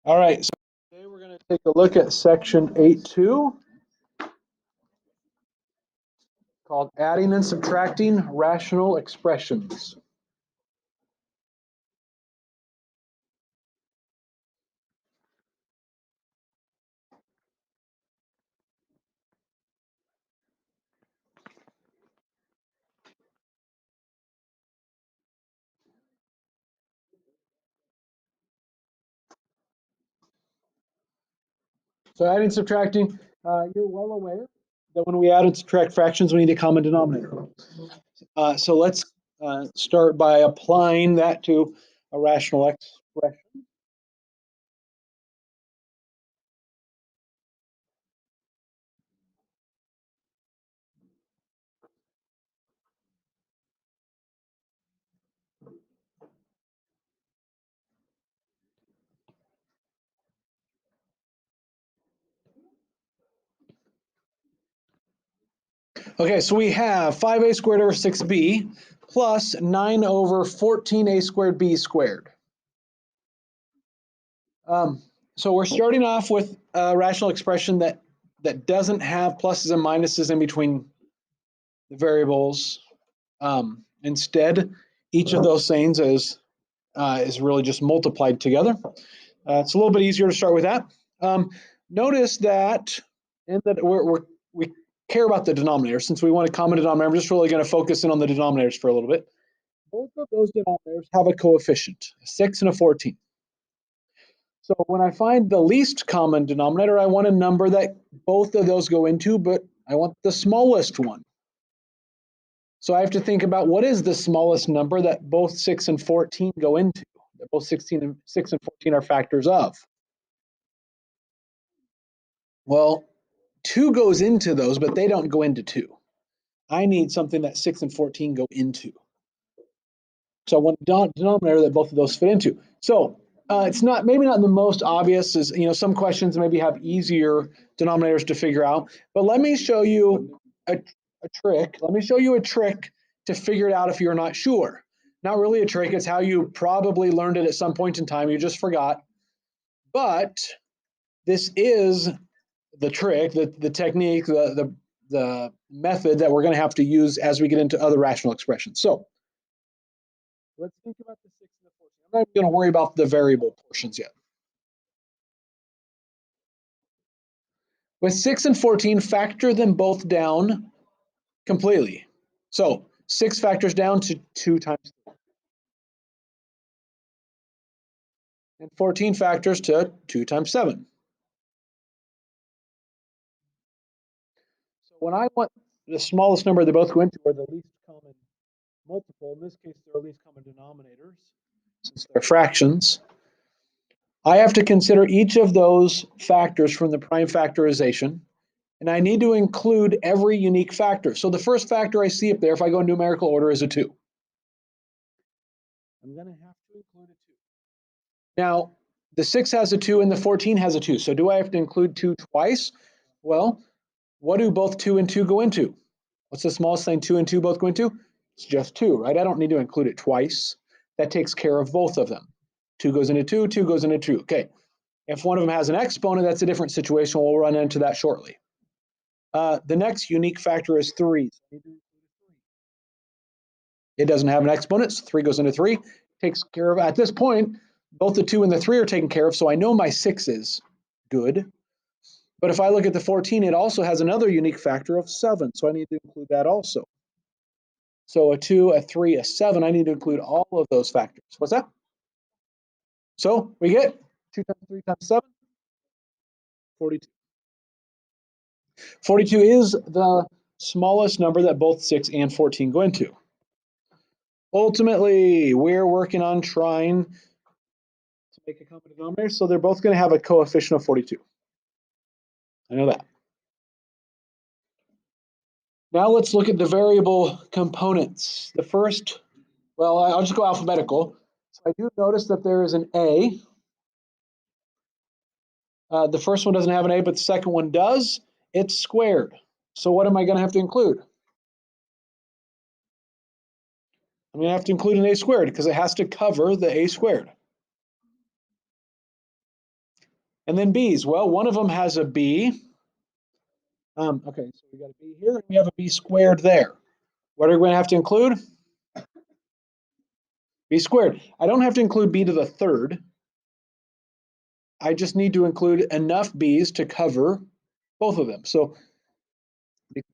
All right, so today we're going to take a look at section 8.2 called Adding and Subtracting Rational Expressions. So adding and subtracting, you're well aware that when we add and subtract fractions, we need a common denominator. So let's start by applying that to a rational expression. Okay, so we have 5a squared over 6b plus 9 over 14a squared b squared. So we're starting off with a rational expression that doesn't have pluses and minuses in between the variables. Instead, each of those things is really just multiplied together. It's a little bit easier to start with that. Notice that, we care about the denominator. Since we want a common denominator, I'm just really going to focus in on the denominators for a little bit. Both of those denominators have a coefficient, a 6 and a 14. So when I find the least common denominator, I want a number that both of those go into, but I want the smallest one. So I have to think about what is the smallest number that both 6 and 14 go into, that both 6 and 14 are factors of. Well, 2 goes into those, but they don't go into 2. I need something that 6 and 14 go into. So I want a denominator that both of those fit into. So it's maybe not the most obvious, as some questions maybe have easier denominators to figure out, but let me show you a trick. Let me show you a trick to figure it out if you're not sure. Not really a trick, it's how you probably learned it at some point in time, you just forgot. But this is the trick, the technique, the method that we're going to have to use as we get into other rational expressions. So let's think about the 6 and the 14. I'm not going to worry about the variable portions yet. With 6 and 14, factor them both down completely. So 6 factors down to 2 times 3. And 14 factors to 2 times 7. So when I want the smallest number they both go into, or the least common multiple, in this case they're least common denominators, since they're fractions, I have to consider each of those factors from the prime factorization, and I need to include every unique factor. So the first factor I see up there, if I go in numerical order, is a 2. I'm going to have to include a 2. Now, the 6 has a 2 and the 14 has a 2. So do I have to include 2 twice? Well, what do both 2 and 2 go into? What's the smallest thing 2 and 2 both go into? It's just 2, right? I don't need to include it twice. That takes care of both of them. 2 goes into 2, 2 goes into 2. Okay. If one of them has an exponent, that's a different situation. We'll run into that shortly. The next unique factor is 3. It doesn't have an exponent, so 3 goes into 3. Takes care of, at this point, both the 2 and the 3 are taken care of, so I know my 6 is good. But if I look at the 14, it also has another unique factor of 7, so I need to include that also. So a 2, a 3, a 7, I need to include all of those factors. What's that? So we get 2 times 3 times 7, 42. 42 is the smallest number that both 6 and 14 go into. Ultimately, we're working on trying to make a common denominator, so they're both going to have a coefficient of 42. I know that. Now let's look at the variable components. The first, well, I'll just go alphabetical. So I do notice that there is an A. The first one doesn't have an A, but the second one does. It's squared. So what am I going to have to include? I'm going to have to include an A squared because it has to cover the A squared. And then b's. Well, one of them has a b. Okay, so we got a b here, and we have a b squared there. What are we going to have to include? B squared. I don't have to include b to the third. I just need to include enough b's to cover both of them. So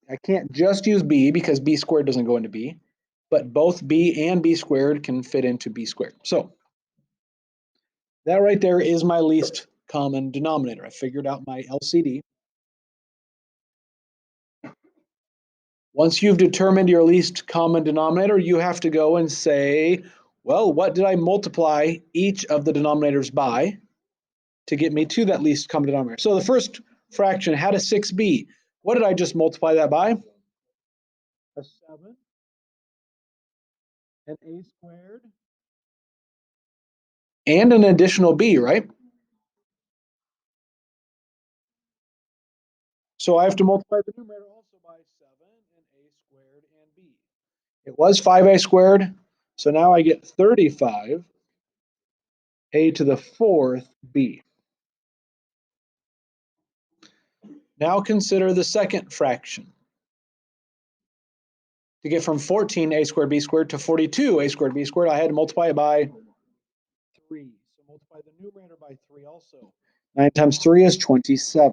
I can't just use b because b squared doesn't go into b, but both b and b squared can fit into b squared. So that right there is my least common denominator. I figured out my LCD. Once you've determined your least common denominator, you have to go and say, well, what did I multiply each of the denominators by to get me to that least common denominator? So the first fraction had a 6b. What did I just multiply that by? A 7, an a squared, and an additional b, right? So I have to multiply the numerator also by 7 and a squared and b. It was 5a squared, so now I get 35 a to the fourth b. Now consider the second fraction. To get from 14 a squared b squared to 42 a squared b squared, I had to multiply it by 3. So multiply the numerator by 3 also. 9 times 3 is 27.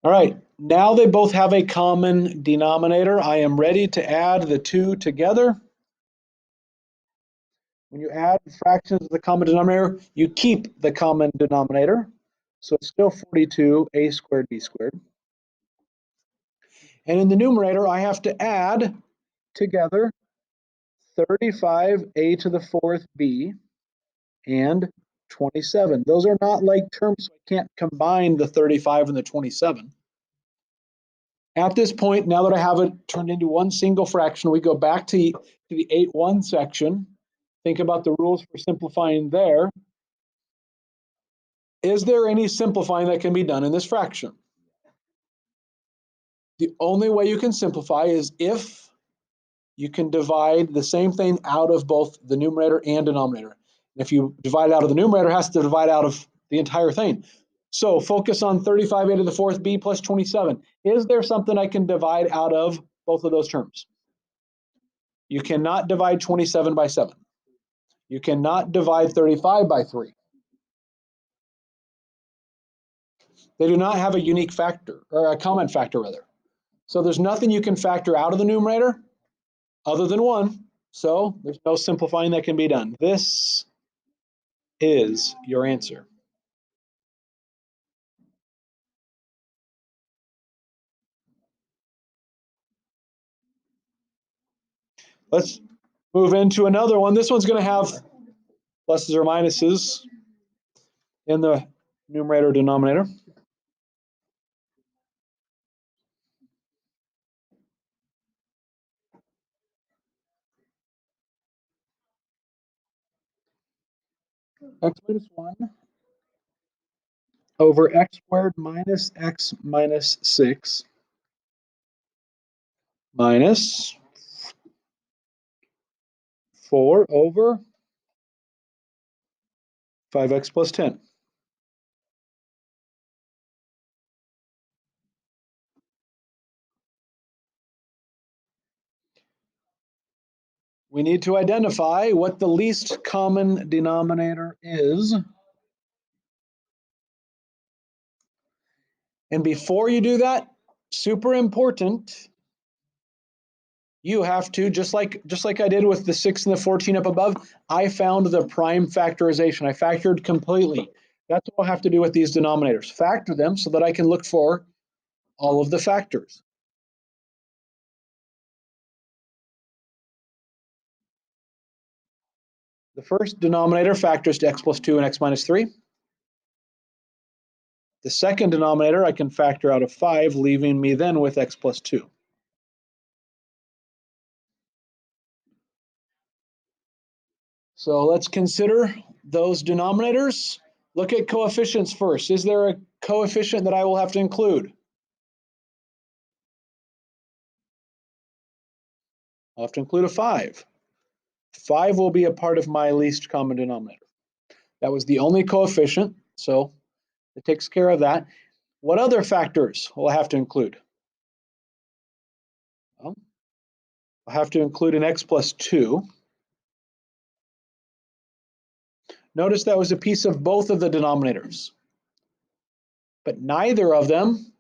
All right, now they both have a common denominator. I am ready to add the two together. When you add fractions of the common denominator, you keep the common denominator. So it's still 42 a squared b squared. And in the numerator, I have to add together 35 a to the fourth b and 27. Those are not like terms, so I can't combine the 35 and the 27. At this point, now that I have it turned into one single fraction, we go back to the 8-1 section. Think about the rules for simplifying there. Is there any simplifying that can be done in this fraction? The only way you can simplify is if you can divide the same thing out of both the numerator and denominator. If you divide it out of the numerator, it has to divide out of the entire thing. So focus on 35a to the fourth b plus 27. Is there something I can divide out of both of those terms? You cannot divide 27 by 7. You cannot divide 35 by 3. They do not have a unique factor, or a common factor rather. So there's nothing you can factor out of the numerator other than 1. So there's no simplifying that can be done. This is your answer. Let's move into another one. This one's going to have pluses or minuses in the numerator denominator. X minus 1 over x squared minus x minus 6 minus 4 over 5x plus 10. We need to identify what the least common denominator is. And before you do that, super important, you have to, just like I did with the 6 and the 14 up above, I found the prime factorization. I factored completely. That's what I'll have to do with these denominators. Factor them so that I can look for all of the factors. The first denominator factors to x plus 2 and x minus 3. The second denominator I can factor out of 5, leaving me then with x plus 2. So let's consider those denominators. Look at coefficients first. Is there a coefficient that I will have to include? I'll have to include a 5. 5 will be a part of my least common denominator. That was the only coefficient, so it takes care of that. What other factors will I have to include? Well, I'll have to include an x plus 2. Notice that was a piece of both of the denominators, but neither of them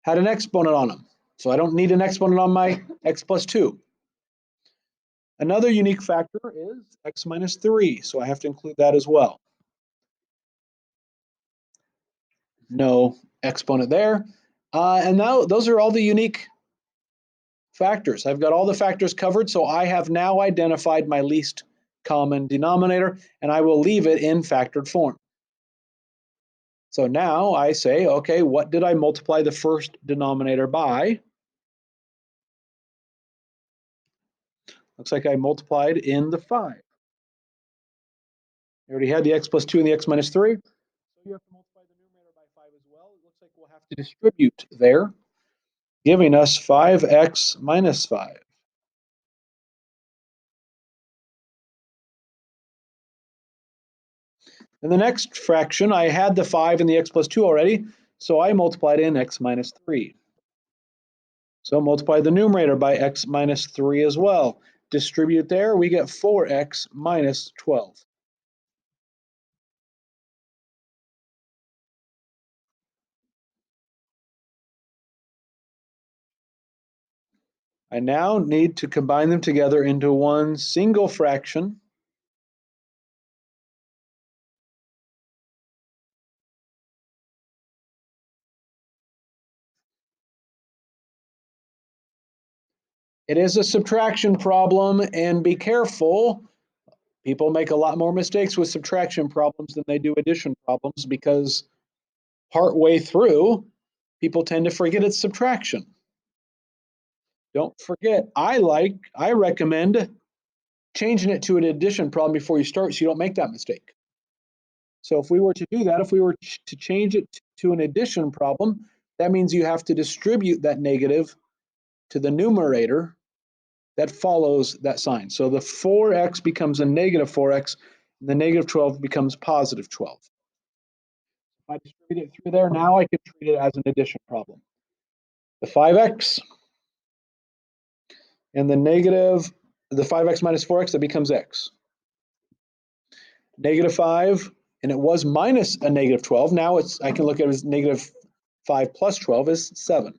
had an exponent on them. So I don't need an exponent on my x plus 2. Another unique factor is x minus 3, so I have to include that as well. No exponent there. And now those are all the unique factors. I've got all the factors covered, so I have now identified my least common denominator, and I will leave it in factored form. So now I say, okay, what did I multiply the first denominator by? Looks like I multiplied in the 5. I already had the x plus 2 and the x minus 3. So you have to multiply the numerator by 5 as well. It looks like we'll have to distribute there, giving us 5x minus 5. In the next fraction, I had the 5 and the x plus 2 already, so I multiplied in x minus 3. So multiply the numerator by x minus 3 as well. Distribute there, we get 4x minus 12. I now need to combine them together into one single fraction. It is a subtraction problem, and be careful. People make a lot more mistakes with subtraction problems than they do addition problems because partway through, people tend to forget it's subtraction. Don't forget, I recommend changing it to an addition problem before you start so you don't make that mistake. So if we were to do that, if we were to change it to an addition problem, that means you have to distribute that negative to the numerator that follows that sign. So the 4x becomes a negative 4x, and the negative 12 becomes positive 12. If I distribute it through there, now I can treat it as an addition problem. The 5x and the 5x minus 4x, that becomes x. Negative 5, and it was minus a negative 12. Now I can look at it as negative 5 plus 12 is 7.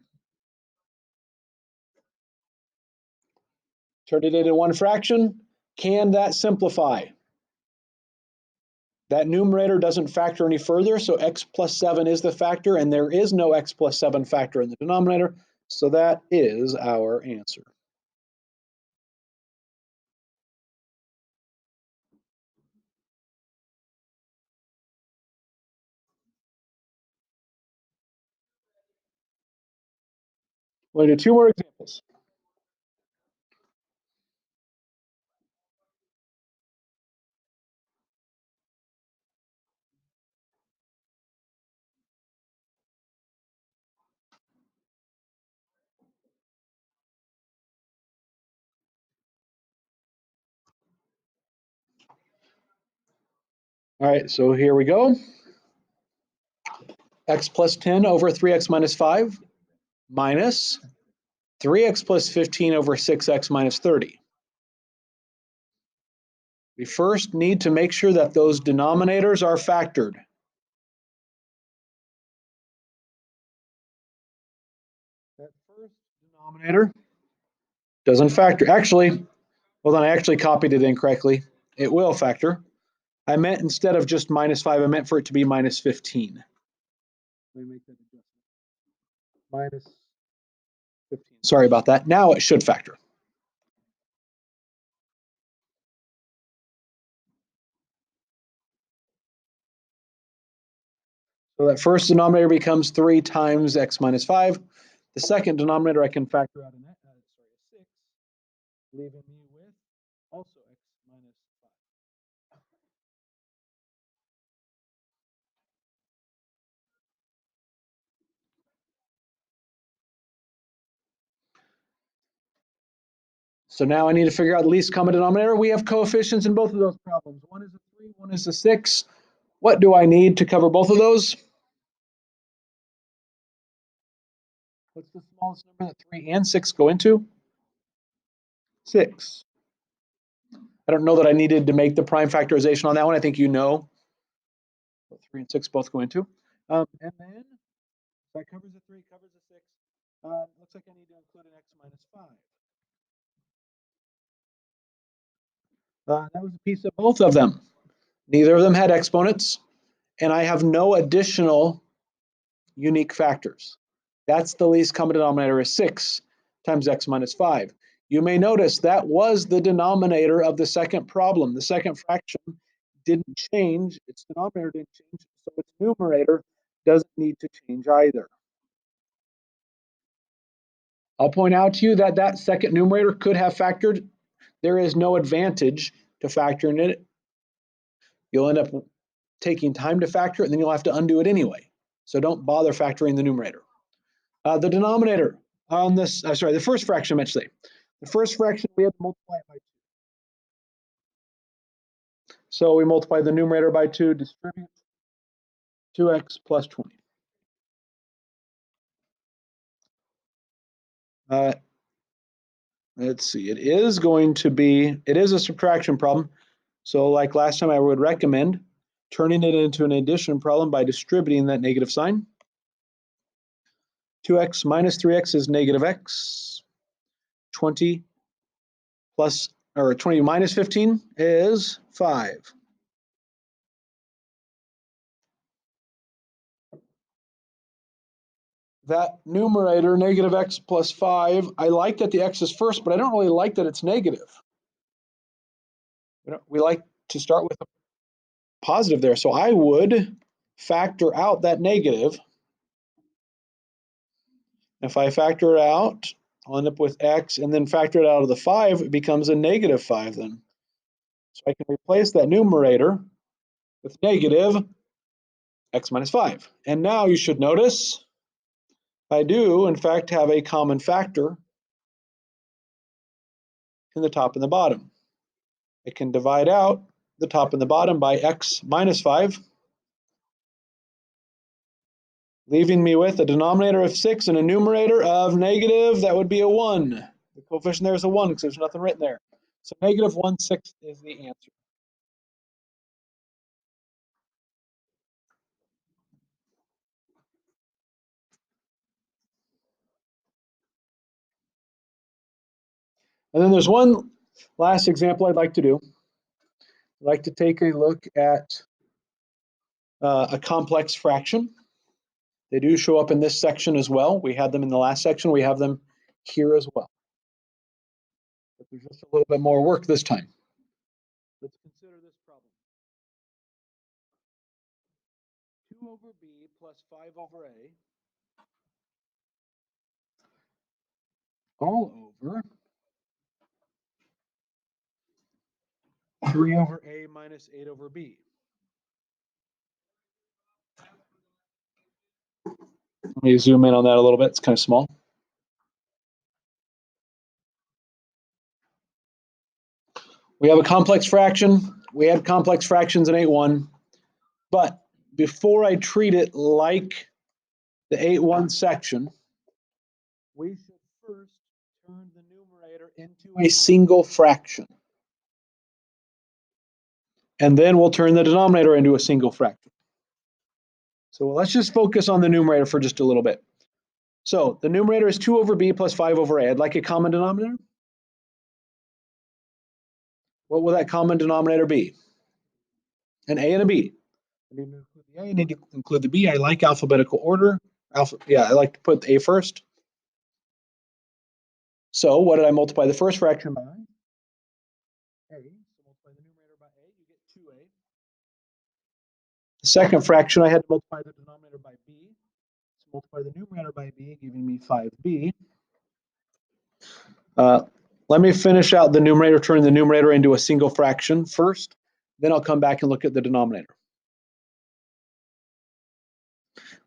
Turn it into one fraction. Can that simplify? That numerator doesn't factor any further, so x plus 7 is the factor, and there is no x plus 7 factor in the denominator, so that is our answer. We'll do 2 more examples. All right, so here we go. X plus 10 over 3x minus 5 minus 3x plus 15 over 6x minus 30. We first need to make sure that those denominators are factored. That first denominator doesn't factor. Actually, hold on, I actually copied it incorrectly. It will factor. I meant instead of just minus 5, I meant for it to be minus 15. Let me make that adjustment. Minus 15. Sorry about that. Now it should factor. So that first denominator becomes 3 times x minus 5. The second denominator I can factor out in that, 6, leaving me with also x minus 5. So now I need to figure out the least common denominator. We have coefficients in both of those problems. One is a 3, one one is a 6. What do I need to cover both of those? What's the smallest number that 3 and 6 go into? 6. I don't know that I needed to make the prime factorization on that one. I think you know what 3 and 6 both go into. And then that covers a 3, covers a 6. Looks like I need to include an x minus 5. That was a piece of both of them. Neither of them had exponents, and I have no additional unique factors. That's the least common denominator is 6 times x minus 5. You may notice that was the denominator of the second problem. The second fraction didn't change. Its denominator didn't change, so its numerator doesn't need to change either. I'll point out to you that that second numerator could have factored. There is no advantage to factoring it. You'll end up taking time to factor it, and then you'll have to undo it anyway. So don't bother factoring the numerator. The denominator on this, the first fraction, actually. The first fraction, we had to multiply it by 2. So we multiply the numerator by 2, distribute 2x plus 20. Let's see, it is a subtraction problem. So like last time, I would recommend turning it into an addition problem by distributing that negative sign. 2x minus 3x is negative x. 20 minus 15 is 5. That numerator, negative x plus 5, I like that the x is first, but I don't really like that it's negative. We like to start with a positive there. So I would factor out that negative. If I factor it out, I'll end up with x, and then factor it out of the 5, it becomes a negative 5 then. So I can replace that numerator with negative x minus 5. And now you should notice I do, in fact, have a common factor in the top and the bottom. I can divide out the top and the bottom by x minus 5, leaving me with a denominator of 6 and a numerator of negative. That would be a 1. The coefficient there is a 1 because there's nothing written there. So negative 1/6 is the answer. And then there's one last example I'd like to do. I'd like to take a look at a complex fraction. They do show up in this section as well. We had them in the last section. We have them here as well. But there's just a little bit more work this time. Let's consider this problem. 2 over b plus 5 over a all over 3 over a minus 8 over b. Let me zoom in on that a little bit. It's kind of small. We have a complex fraction. We had complex fractions in 8-1. But before I treat it like the 8-1 section, we should first turn the numerator into a single fraction. And then we'll turn the denominator into a single fraction. So let's just focus on the numerator for just a little bit. So the numerator is 2 over b plus 5 over a. I'd like a common denominator. What will that common denominator be? An a and a b. I need to include the a, I need to include the b. I like alphabetical order. I like to put the a first. So what did I multiply the first fraction by? A. So multiply the numerator by a, you get 2a. The second fraction, I had to multiply the denominator by b. So multiply the numerator by b, giving me 5b. Let me finish out the numerator, turning the numerator into a single fraction first. Then I'll come back and look at the denominator.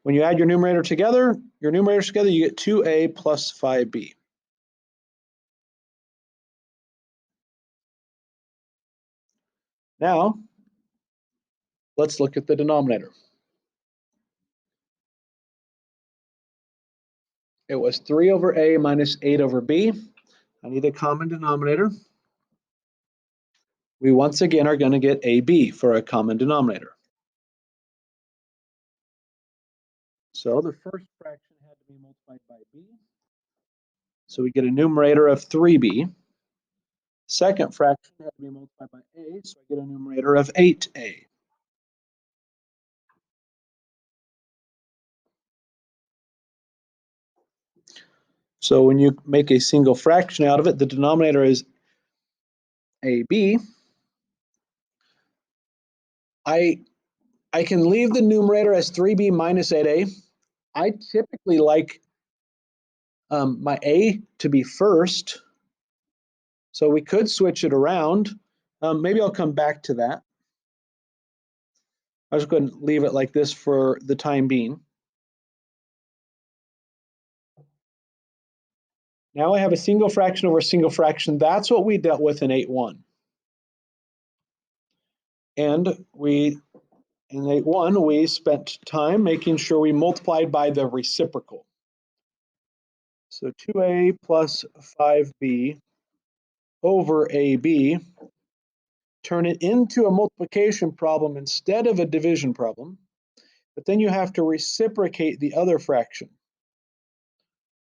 When you add your numerators together, you get 2a plus 5b. Now, let's look at the denominator. It was 3 over a minus 8 over b. I need a common denominator. We once again are going to get ab for a common denominator. So the first fraction had to be multiplied by b. So we get a numerator of 3b. Second fraction had to be multiplied by a, so I get a numerator of 8a. So when you make a single fraction out of it, the denominator is ab. I can leave the numerator as 3b minus 8a. I typically like my a to be first, so we could switch it around. Maybe I'll come back to that. I'll just go ahead and leave it like this for the time being. Now I have a single fraction over a single fraction. That's what we dealt with in 8.1. And in 8.1, we spent time making sure we multiplied by the reciprocal. So 2a plus 5b over ab, turn it into a multiplication problem instead of a division problem, but then you have to reciprocate the other fraction.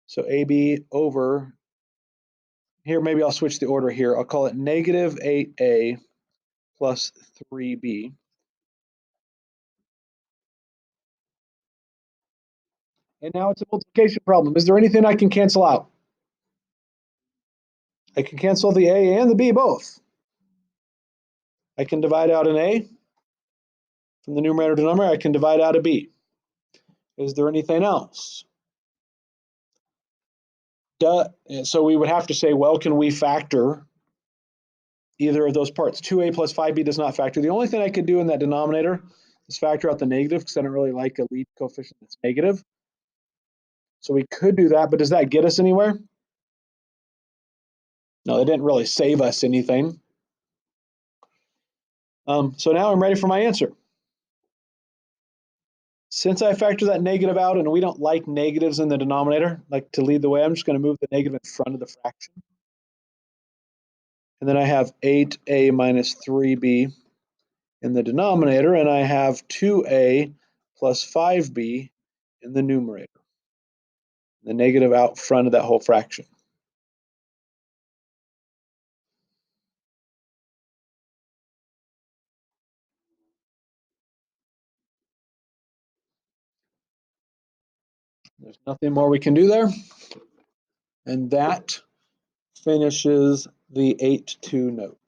So ab over, here maybe I'll switch the order here. I'll call it negative 8a plus 3b. And now it's a multiplication problem. Is there anything I can cancel out? I can cancel the a and the b both. I can divide out an a from the numerator to denominator. I can divide out a b. Is there anything else? So we would have to say, well, can we factor either of those parts? 2a plus 5b does not factor. The only thing I could do in that denominator is factor out the negative, because I don't really like a lead coefficient that's negative. So we could do that, but does that get us anywhere? No, it didn't really save us anything. So now I'm ready for my answer. Since I factor that negative out, and we don't like negatives in the denominator, like to lead the way, I'm just going to move the negative in front of the fraction. And then I have 8a minus 3b in the denominator, and I have 2a plus 5b in the numerator. The negative out front of that whole fraction. There's nothing more we can do there. And that finishes the 8-2 note.